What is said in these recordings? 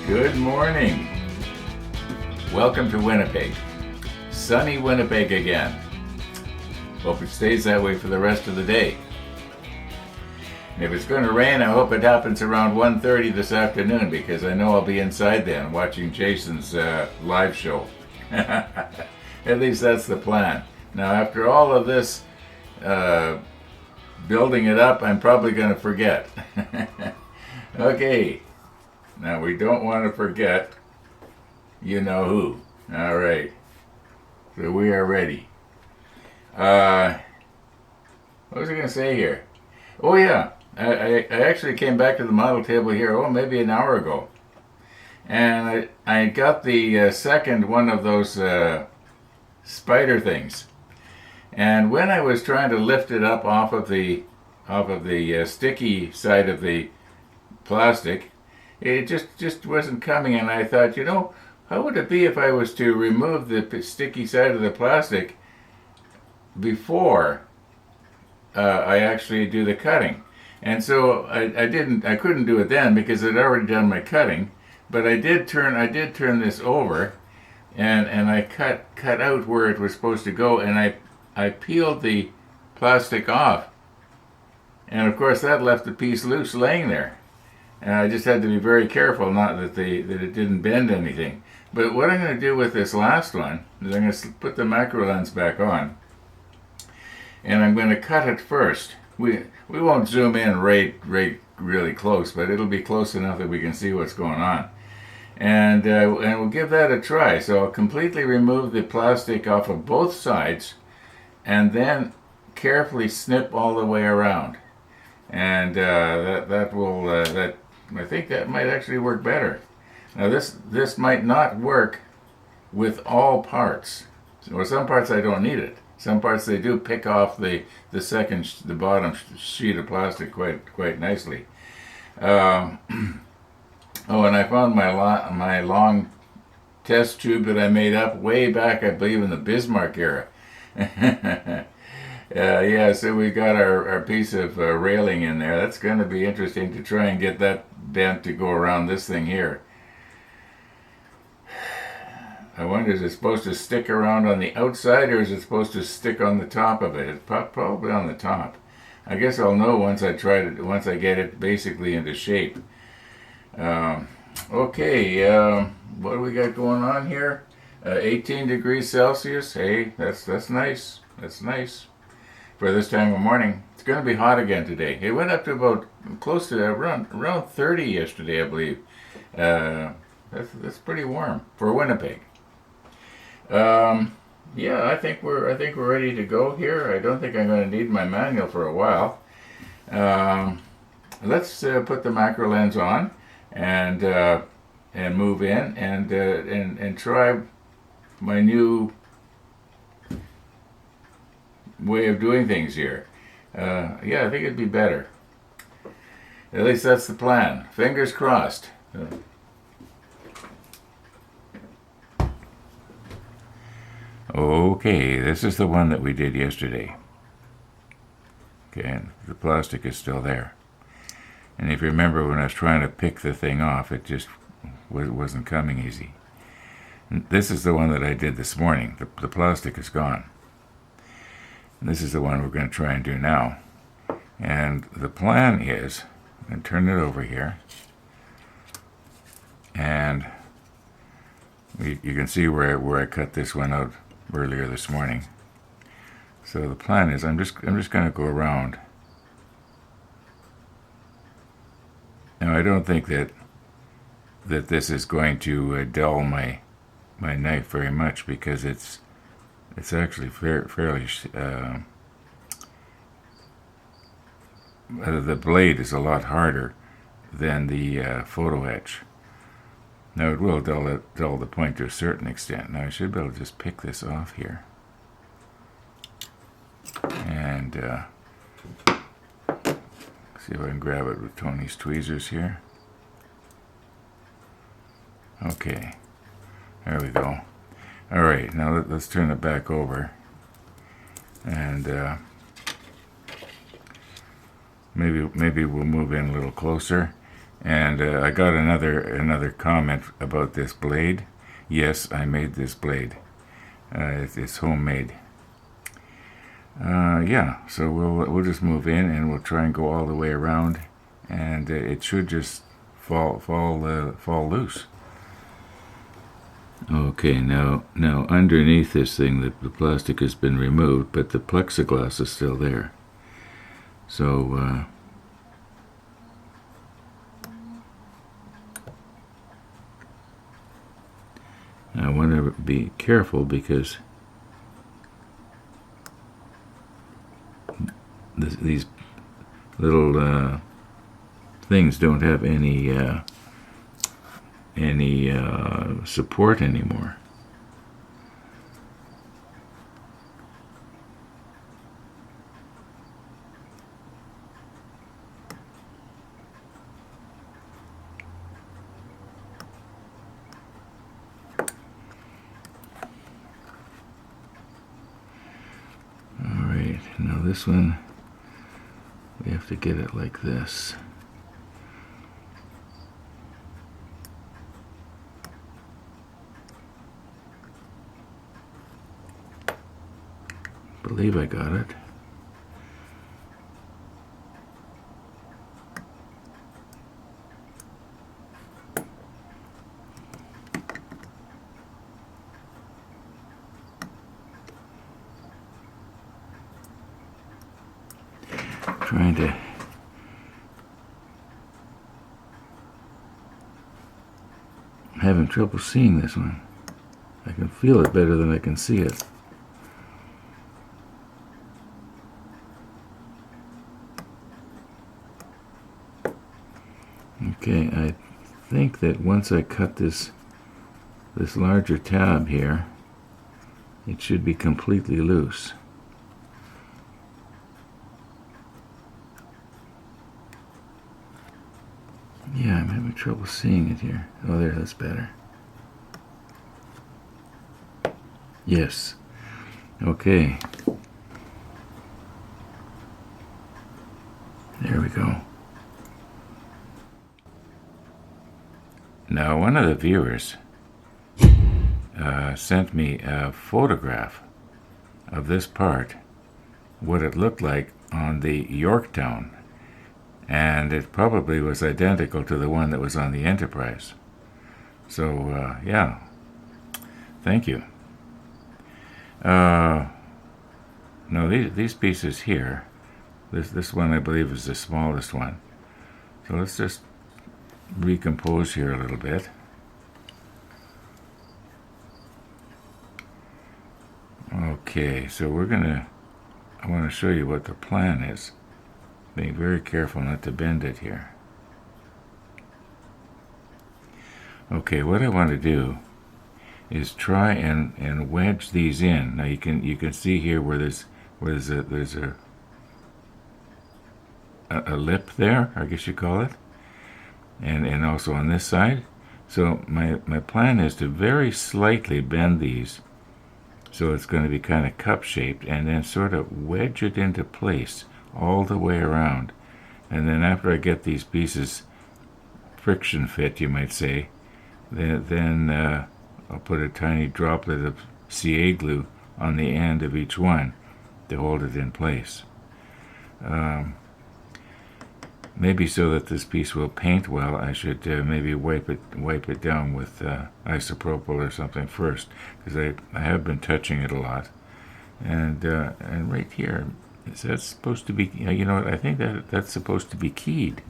Good morning. Welcome to Winnipeg. Sunny Winnipeg again. Hope it stays that way for the rest of the day. And if it's going to rain, I hope it happens around 1:30 this afternoon because I know I'll be inside then watching Jason's live show. At least that's the plan. Now after all of this building it up, I'm probably going to forget. Okay. Now we don't want to forget you know who. All right. So we are ready. What was I going to say here? Oh yeah, I actually came back to the model table here, maybe an hour ago. And I got the second one of those spider things. And when I was trying to lift it up off of the sticky side of the plastic, it just wasn't coming, and I thought, how would it be if I was to remove the sticky side of the plastic before I actually do the cutting? And so I couldn't do it then because I'd already done my cutting, but I did turn this over, and I cut out where it was supposed to go, and I peeled the plastic off, and of course that left the piece loose laying there. And I just had to be very careful not that it didn't bend anything. But what I'm going to do with this last one is I'm going to put the macro lens back on, and I'm going to cut it first. We won't zoom in right really close, but it'll be close enough that we can see what's going on. And we'll give that a try. So I'll completely remove the plastic off of both sides, and then carefully snip all the way around. And I think that might actually work better. Now this might not work with all parts. Well, some parts I don't need it. Some parts they do pick off the bottom sheet of plastic quite nicely. And I found my long test tube that I made up way back, I believe, in the Bismarck era. Yeah, so we got our piece of railing in there. That's going to be interesting to try and get that bent to go around this thing here. I wonder, is it supposed to stick around on the outside, or is it supposed to stick on the top of it? It's probably on the top. I guess I'll know once I get it basically into shape. Okay, what do we got going on here? 18 degrees Celsius. Hey, that's nice. That's nice for this time of morning. It's going to be hot again today. It went up to about close to around 30 yesterday, I believe. That's pretty warm for Winnipeg. Yeah, I think we're ready to go here. I don't think I'm going to need my manual for a while. Let's put the macro lens on and move in and try my new way of doing things here. Yeah, I think it'd be better. At least that's the plan. Fingers crossed. Okay, this is the one that we did yesterday. Okay, and the plastic is still there. And if you remember, when I was trying to pick the thing off, it just wasn't coming easy. And this is the one that I did this morning. The plastic is gone. And this is the one we're going to try and do now. And the plan is, I'm going to turn it over here. And you can see where I cut this one out earlier this morning. So the plan is, I'm just going to go around. Now I don't think that this is going to dull my knife very much, because it's actually fairly the blade is a lot harder than the photo etch. Now it will dull the point to a certain extent. Now I should be able to just pick this off here and see if I can grab it with Tony's tweezers here. Okay, there we go. All right, now let's turn it back over, and maybe we'll move in a little closer. And I got another comment about this blade. Yes, I made this blade. It's homemade. Yeah, so we'll just move in and we'll try and go all the way around, and it should just fall loose. Okay, now underneath this thing, the plastic has been removed, but the plexiglass is still there. So I want to be careful because these little things don't have any support anymore. Alright, now this one, we have to get it like this. I believe I got it. Trying to having trouble seeing this one. I can feel it better than I can see it. Okay, I think that once I cut this larger tab here, it should be completely loose. Yeah, I'm having trouble seeing it here. Oh, there, that's better. Yes. Okay. There we go. Now, one of the viewers sent me a photograph of this part, what it looked like on the Yorktown, and it probably was identical to the one that was on the Enterprise. So, yeah, thank you. Now, these pieces here, this one I believe is the smallest one. So let's just recompose here a little bit. Okay, so I want to show you what the plan is. Being very careful not to bend it here. Okay, what I want to do is try and wedge these in. Now you can see here where there's a lip there, I guess you call it, and also on this side. So my plan is to very slightly bend these, so it's going to be kind of cup shaped, and then sort of wedge it into place all the way around. And then after I get these pieces friction fit, you might say, then I'll put a tiny droplet of CA glue on the end of each one to hold it in place. Maybe so that this piece will paint well, I should maybe wipe it down with isopropyl or something first, because I have been touching it a lot. And right here, is that supposed to be? You know what? I think that's supposed to be keyed.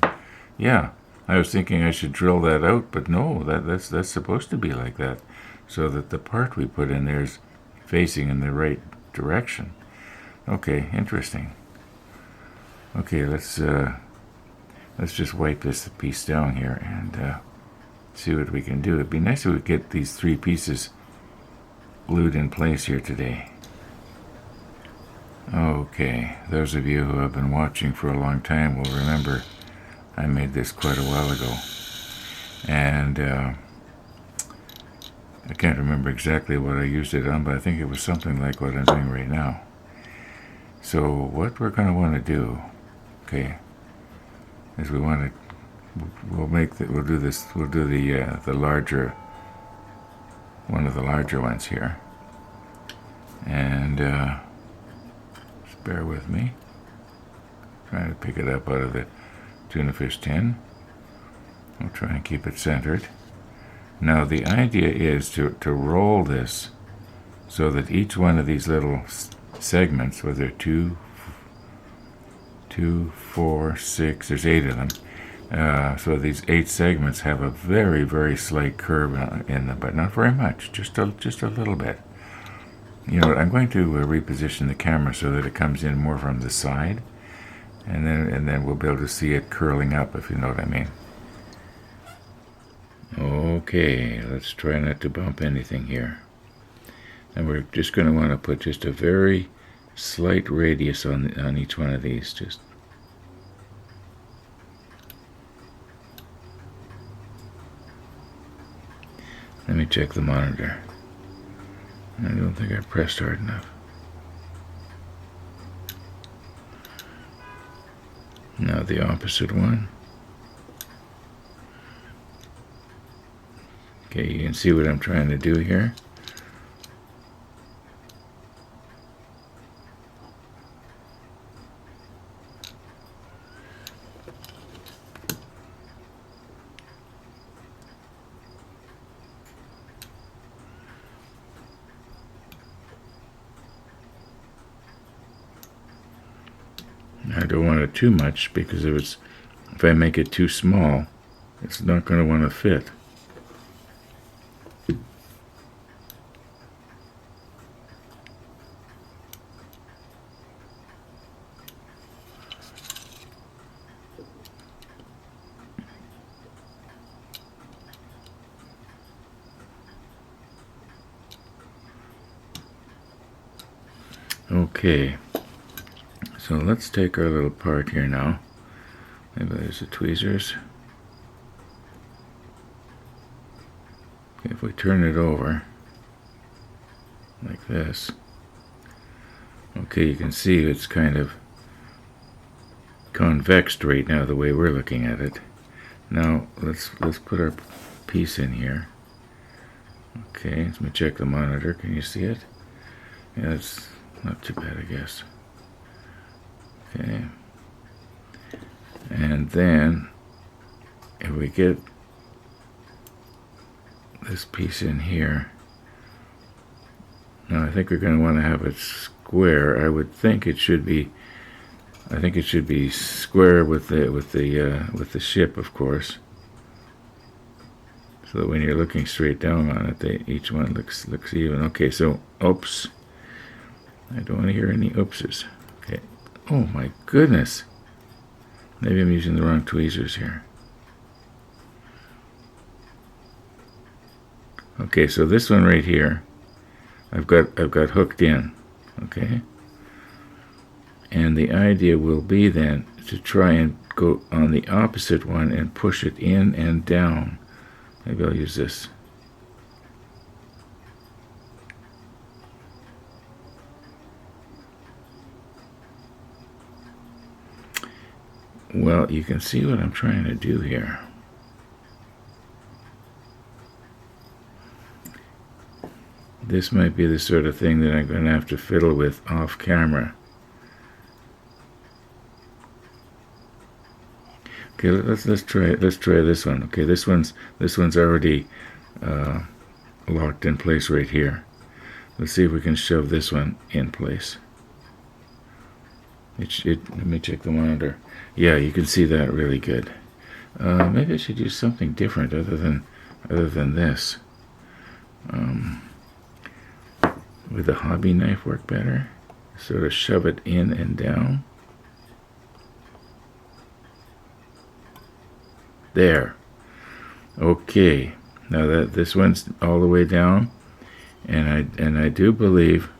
Yeah, I was thinking I should drill that out, but no, that's supposed to be like that, so that the part we put in there is facing in the right direction. Okay, interesting. Okay, let's just wipe this piece down here and see what we can do. It'd be nice if we could get these three pieces glued in place here today. Okay, those of you who have been watching for a long time will remember I made this quite a while ago. And I can't remember exactly what I used it on, but I think it was something like what I'm doing right now. So what we're going to want to do, okay, is we want to we'll do this. We'll do the larger, one of the larger ones here, and just bear with me. Trying to pick it up out of the tuna fish tin. We'll try and keep it centered. Now the idea is to roll this so that each one of these little segments, whether 2, 4, 6, there's 8 of them. So these 8 segments have a very, very slight curve in them, but not very much, just a little bit. You know what, I'm going to reposition the camera so that it comes in more from the side, and then we'll be able to see it curling up, if you know what I mean. Okay, let's try not to bump anything here. And we're just going to want to put just a very slight radius on each one of these. Just let me check the monitor. I don't think I pressed hard enough. Now the opposite one. Okay, you can see what I'm trying to do here. I don't want it too much, because if I make it too small, it's not going to want to fit. Okay, so let's take our little part here now. Maybe there's the tweezers. Okay, if we turn it over like this, okay, you can see it's kind of convexed right now the way we're looking at it. Now let's put our piece in here. Okay, let me check the monitor. Can you see it? Yeah, it's not too bad, I guess. Okay. And then if we get this piece in here, now I think we're going to want to have it square. I would think it should be. I think it should be square with the ship, of course, so that when you're looking straight down on it, each one looks even. Okay, so oops. I don't want to hear any oopses. Okay. Oh my goodness. Maybe I'm using the wrong tweezers here. Okay, so this one right here, I've got hooked in. Okay. And the idea will be then to try and go on the opposite one and push it in and down. Maybe I'll use this. Well, you can see what I'm trying to do here. This might be the sort of thing that I'm going to have to fiddle with off camera. Okay, let's try this one. Okay, this one's already locked in place right here. Let's see if we can shove this one in place. Let me check the monitor. Yeah, you can see that really good. Maybe I should use something different other than this. Would the hobby knife work better? Sort of shove it in and down. There. Okay. Now that this one's all the way down, and I do believe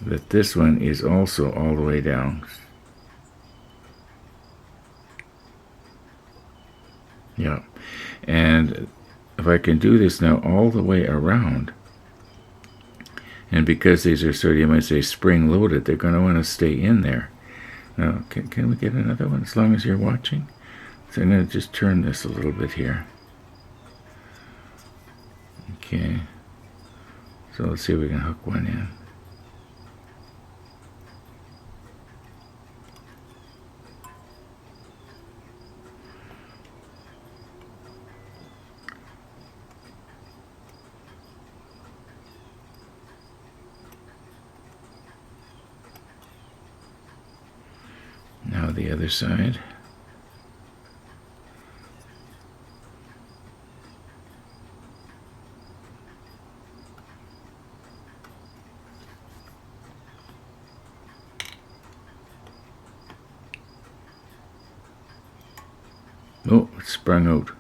that this one is also all the way down. Yeah. And if I can do this now all the way around, and because these are sort of, you might say, spring-loaded, they're going to want to stay in there. Now, can we get another one as long as you're watching? So I'm going to just turn this a little bit here. Okay. So let's see if we can hook one in. Now the other side. Oh, it sprung out.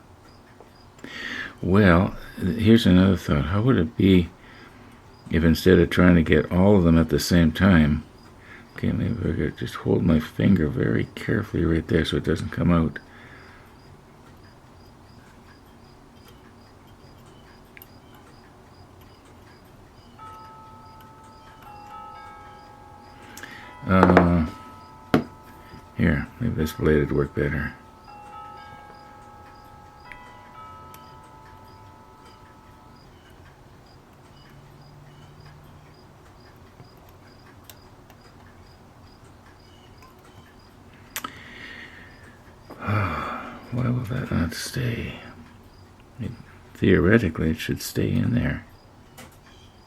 Well, here's another thought. How would it be if instead of trying to get all of them at the same time, okay, maybe I could just hold my finger very carefully right there so it doesn't come out. Here, maybe this blade would work better. Why will that not stay? Theoretically, it should stay in there.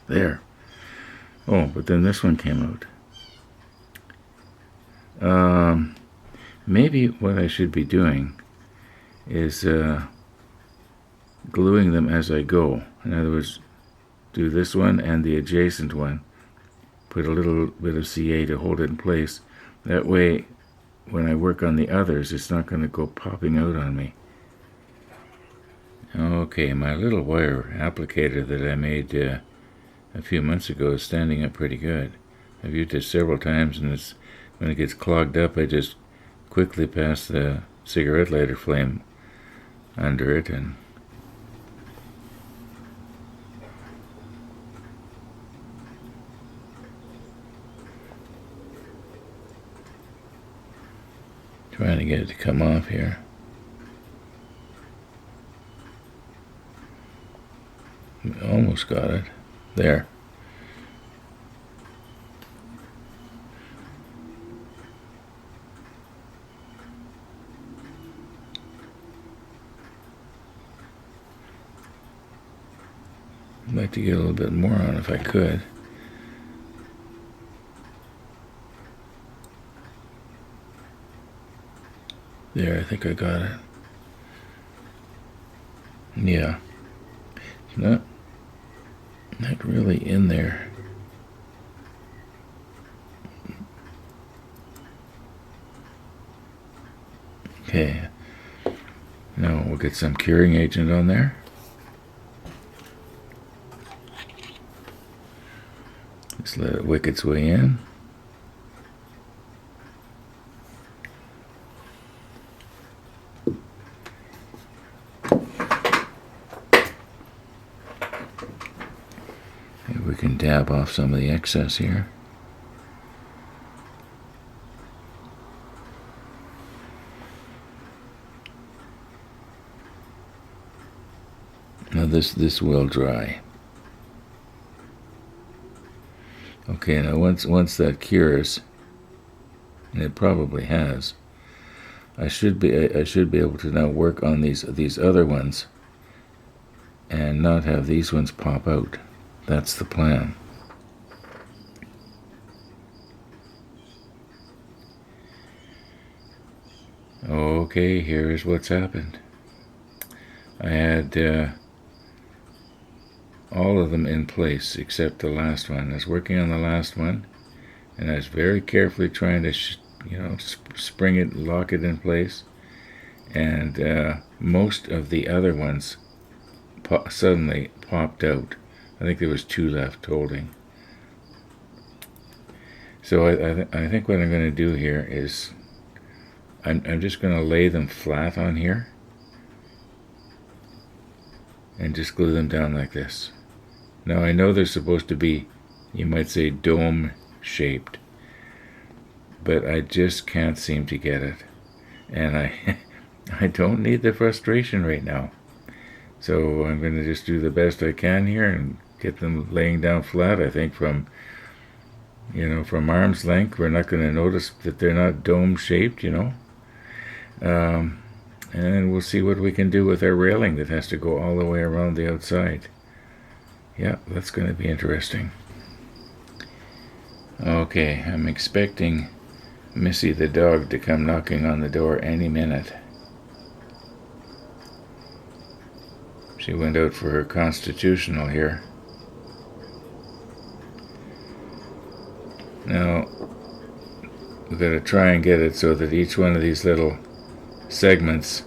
There. Oh, but then this one came out. Maybe what I should be doing is gluing them as I go. In other words, do this one and the adjacent one. Put a little bit of CA to hold it in place. That way, when I work on the others, it's not going to go popping out on me. Okay, my little wire applicator that I made a few months ago is standing up pretty good. I've used it several times, and when it gets clogged up, I just quickly pass the cigarette lighter flame under it and trying to get it to come off here. Almost got it. There. I'd like to get a little bit more on if I could. There, I think I got it. Yeah. It's not really in there. Okay. Now we'll get some curing agent on there. Just let it wick its way in. Maybe we can dab off some of the excess here. Now this will dry. Okay, now once that cures, and it probably has, I should be able to now work on these other ones and not have these ones pop out. That's the plan. Okay, here's what's happened. I had all of them in place except the last one. I was working on the last one, and I was very carefully trying to spring it, lock it in place, and most of the other ones suddenly popped out. I think there was 2 left holding. So I think what I'm going to do here is I'm just going to lay them flat on here and just glue them down like this. Now I know they're supposed to be, you might say, dome shaped, but I just can't seem to get it. And I don't need the frustration right now. So I'm going to just do the best I can here and get them laying down flat. I think from arm's length, we're not going to notice that they're not dome shaped, and we'll see what we can do with our railing that has to go all the way around the outside. Yeah, that's going to be interesting. Okay, I'm expecting Missy the dog to come knocking on the door any minute. She went out for her constitutional here. Now, we've got to try and get it so that each one of these little segments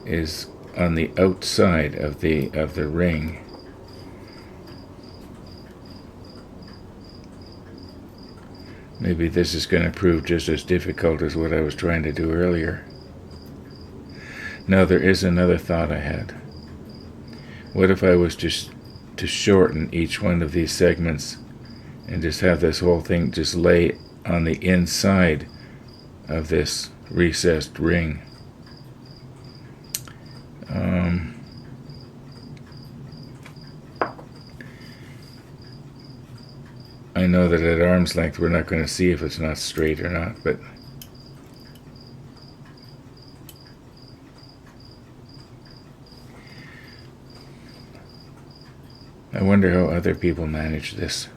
is on the outside of the ring. Maybe this is going to prove just as difficult as what I was trying to do earlier. Now there is another thought I had. What if I was just to shorten each one of these segments and just have this whole thing just lay on the inside of this recessed ring? I know that at arm's length we're not going to see if it's not straight or not, but I wonder how other people manage this.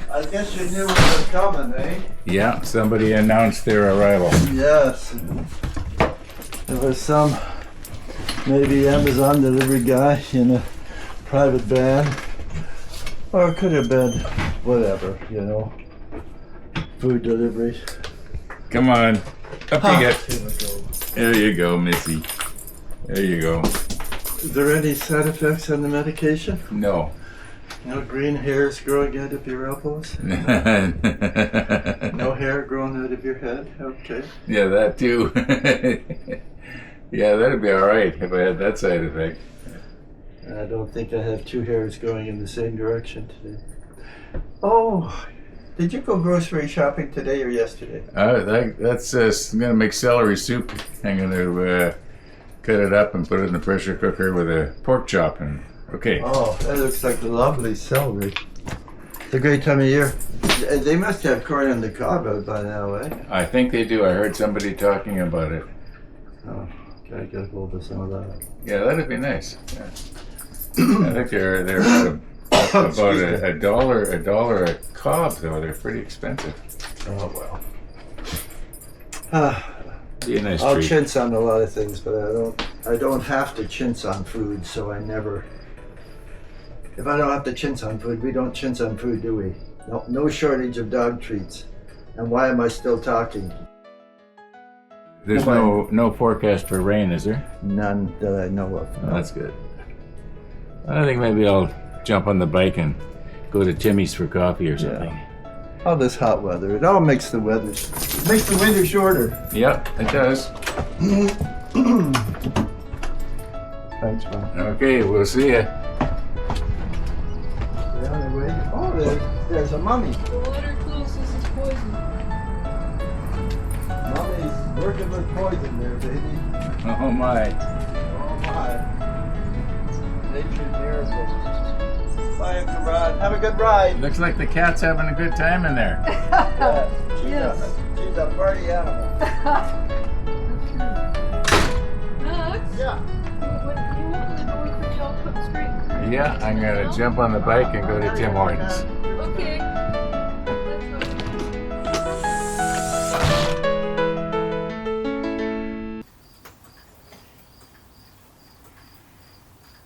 I guess you knew it was coming, eh? Yeah, somebody announced their arrival. Yes. There was some maybe Amazon delivery guy in a private van. Or it could have been whatever, food delivery. Come on, up you get. Here we go. There you go, Missy. There you go. Is there any side effects on the medication? No. No green hairs growing out of your elbows? No hair growing out of your head? Okay. Yeah, that too. Yeah, that'd be all right if I had that side effect. I don't think I have two hairs going in the same direction today. Oh, did you go grocery shopping today or yesterday? That's I'm gonna make celery soup. I'm gonna cut it up and put it in the pressure cooker with a pork chop and. Okay. Oh, that looks like lovely celery. It's a great time of year. They must have corn on the cob out by now, eh? I think they do. I heard somebody talking about it. Oh, gotta get hold of some of that. Yeah, that'd be nice. Yeah. I think they're about a dollar a cob though. They're pretty expensive. Oh well. Be a nice I'll treat. chintz on a lot of things, but I don't have to chintz on food, so I never. If I don't have to chintz on food, we don't chintz on food, do we? No shortage of dog treats. And why am I still talking? There's no forecast for rain, is there? None that I know of. Oh, that's good. I think maybe I'll jump on the bike and go to Timmy's for coffee or something. Yeah. All this hot weather, it all makes the winter shorter. Yep, it does. Thanks, man. Okay, we'll see ya. Oh, there's a mummy. The water closes is poison. Mummy's working with poison there, baby. Oh my. Oh my. Nature's miracle. Bye, Uncle Rod. Have a good ride. Looks like the cat's having a good time in there. Yes. She's a party animal. Max? Yeah. When you open the door for me, I'll come straight. Yeah, I'm gonna jump on the bike and go to Tim Hortons. Okay.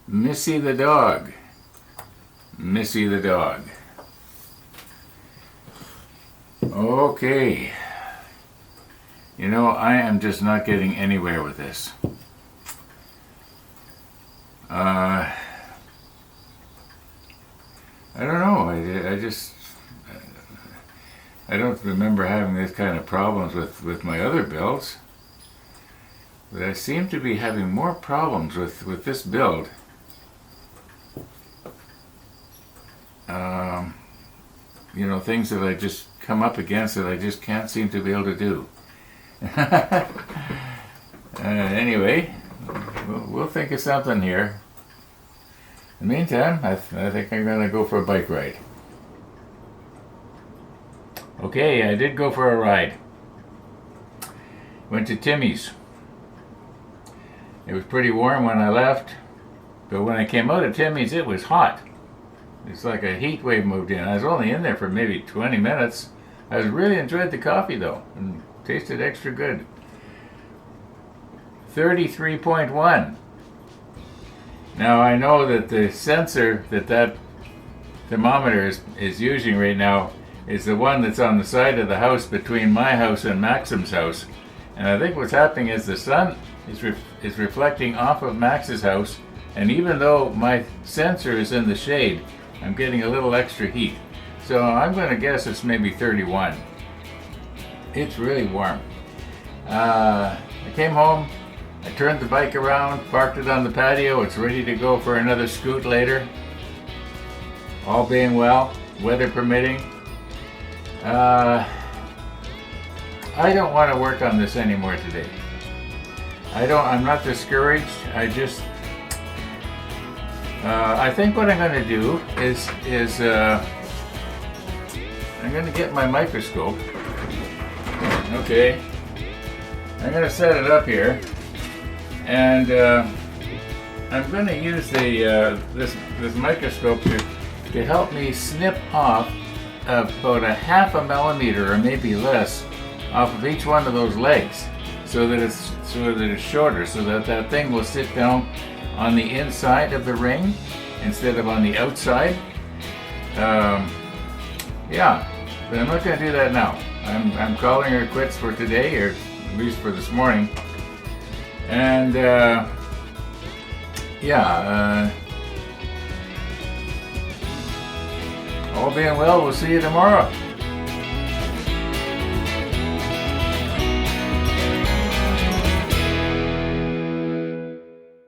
Missy the dog. Missy the dog. Okay. You know, I am just not getting anywhere with this. I don't know. I don't remember having this kind of problems with my other builds. But I seem to be having more problems with this build. You know, things that I just come up against that I just can't seem to be able to do. Anyway, we'll think of something here. In the meantime, I think I'm going to go for a bike ride. Okay, I did go for a ride. Went to Timmy's. It was pretty warm when I left, but when I came out of Timmy's, it was hot. It's like a heat wave moved in. I was only in there for maybe 20 minutes. I really enjoyed the coffee though, and tasted extra good. 33.1. Now I know that the sensor that thermometer is using right now is the one that's on the side of the house between my house and Maxim's house. And I think what's happening is the sun is reflecting off of Max's house, and even though my sensor is in the shade, I'm getting a little extra heat. So I'm going to guess it's maybe 31. It's really warm. I came home, I turned the bike around, parked it on the patio. It's ready to go for another scoot later. All being well, weather permitting. I don't want to work on this anymore today. I'm not discouraged. I think what I'm going to do is I'm going to get my microscope. Okay. I'm going to set it up here, and I'm going to use this microscope to help me snip off about a half a millimeter or maybe less off of each one of those legs, so that it's shorter, so that thing will sit down on the inside of the ring instead of on the outside. Yeah, but I'm not going to do that now. I'm calling her quits for today, or at least for this morning. And all being well, we'll see you tomorrow.